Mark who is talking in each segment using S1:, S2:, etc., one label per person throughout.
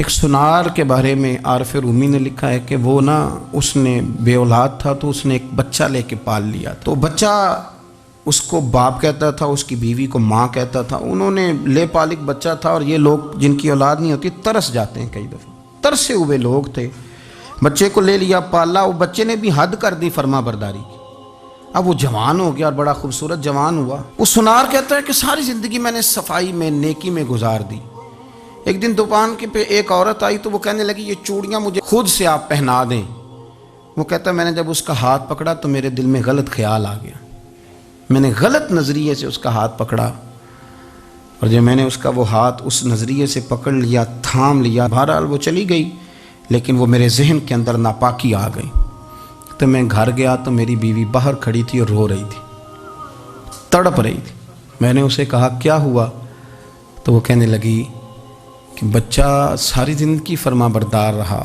S1: ایک سنار کے بارے میں عارف رومی نے لکھا ہے کہ وہ اس نے بے اولاد تھا تو اس نے ایک بچہ لے کے پال لیا، تو بچہ اس کو باپ کہتا تھا، اس کی بیوی کو ماں کہتا تھا۔ انہوں نے لے پال ایک بچہ تھا، اور یہ لوگ جن کی اولاد نہیں ہوتی ترس جاتے ہیں، کئی دفعہ ترسے ہوئے لوگ تھے، بچے کو لے لیا، پالا، وہ بچے نے بھی حد کر دی فرما برداری کی۔ اب وہ جوان ہو گیا اور بڑا خوبصورت جوان ہوا۔ وہ سنار کہتا ہے کہ ساری زندگی میں نے صفائی میں نیکی میں گزار دی۔ ایک دن دکان کے پہ ایک عورت آئی تو وہ کہنے لگی یہ چوڑیاں مجھے خود سے آپ پہنا دیں۔ وہ کہتا ہے میں نے جب اس کا ہاتھ پکڑا تو میرے دل میں غلط خیال آ گیا، میں نے غلط نظریے سے اس کا ہاتھ پکڑا، اور جب میں نے اس کا وہ ہاتھ اس نظریے سے پکڑ لیا، تھام لیا، بہرحال وہ چلی گئی، لیکن وہ میرے ذہن کے اندر ناپاکی آ گئی۔ تو میں گھر گیا تو میری بیوی باہر کھڑی تھی اور رو رہی تھی، تڑپ رہی تھی۔ میں نے اسے کہا کیا ہوا؟ تو وہ کہنے لگی کہ بچہ ساری زندگی فرما بردار رہا،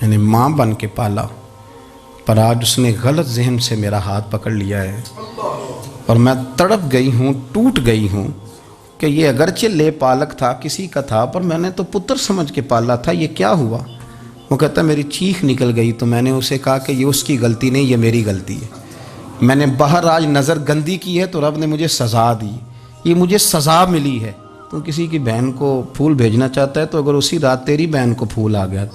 S1: میں نے ماں بن کے پالا، پر آج اس نے غلط ذہن سے میرا ہاتھ پکڑ لیا ہے، اور میں تڑپ گئی ہوں، ٹوٹ گئی ہوں کہ یہ اگرچہ لے پالک تھا، کسی کا تھا، پر میں نے تو پتر سمجھ کے پالا تھا، یہ کیا ہوا؟ وہ کہتا میری چیخ نکل گئی، تو میں نے اسے کہا کہ یہ اس کی غلطی نہیں، یہ میری غلطی ہے۔ میں نے باہر آج نظر گندی کی ہے تو رب نے مجھے سزا دی، یہ مجھے سزا ملی ہے۔ تو کسی کی بہن کو پھول بھیجنا چاہتا ہے تو اگر اسی رات تیری بہن کو پھول آ گیا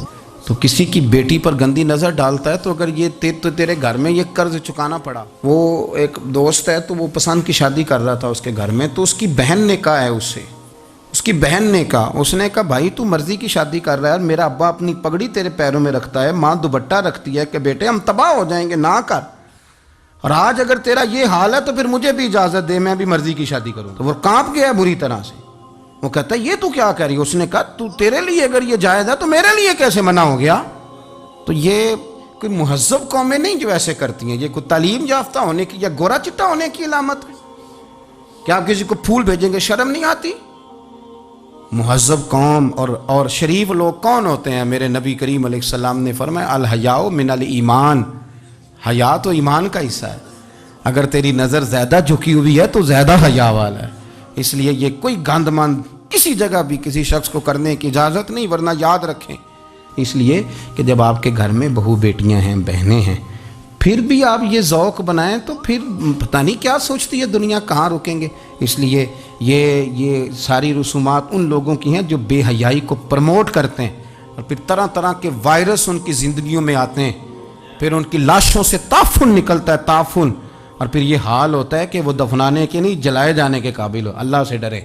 S1: تو کسی کی بیٹی پر گندی نظر ڈالتا ہے، تو اگر یہ تیرے گھر میں یہ قرض چکانا پڑا۔ وہ ایک دوست ہے تو وہ پسند کی شادی کر رہا تھا اس کے گھر میں، تو اس کی بہن نے کہا ہے اس کی بہن نے کہا، اس نے کہا بھائی تو مرضی کی شادی کر رہا ہے، میرا ابا اپنی پگڑی تیرے پیروں میں رکھتا ہے، ماں دوپٹہ رکھتی ہے کہ بیٹے ہم تباہ ہو جائیں گے، نہ کر، اور آج اگر تیرا یہ حال ہے تو پھر مجھے بھی اجازت دے، میں بھی مرضی کی شادی کروں۔ تو وہ کانپ گیا بری طرح سے، وہ کہتا ہے یہ تو کیا کہہ رہی ہے؟ اس نے کہا تو تیرے لیے اگر یہ جائز ہے تو میرے لیے کیسے منع ہو گیا؟ تو یہ کوئی مہذب قومیں نہیں جو ایسے کرتی ہیں، یہ کوئی تعلیم یافتہ ہونے کی یا گورا چٹا ہونے کی علامت ہے؟ کیا آپ کسی کو پھول بھیجیں گے؟ شرم نہیں آتی؟ مہذب قوم اور شریف لوگ کون ہوتے ہیں؟ میرے نبی کریم علیہ السلام نے فرمایا الحیاء من الایمان، حیا تو ایمان کا حصہ ہے، اگر تیری نظر زیادہ جھکی ہوئی ہے تو زیادہ حیا والا ہے۔ اس لیے یہ کوئی گند مند کسی جگہ بھی کسی شخص کو کرنے کی اجازت نہیں، ورنہ یاد رکھیں اس لیے کہ جب آپ کے گھر میں بہو بیٹیاں ہیں، بہنیں ہیں، پھر بھی آپ یہ ذوق بنائیں تو پھر پتہ نہیں کیا سوچتی ہے دنیا، کہاں رکیں گے۔ اس لیے یہ ساری رسومات ان لوگوں کی ہیں جو بے حیائی کو پروموٹ کرتے ہیں، اور پھر طرح طرح کے وائرس ان کی زندگیوں میں آتے ہیں، پھر ان کی لاشوں سے تعفن نکلتا ہے، تعفن، اور پھر یہ حال ہوتا ہے کہ وہ دفنانے کے نہیں جلائے جانے کے قابل ہو۔ اللہ سے ڈرے۔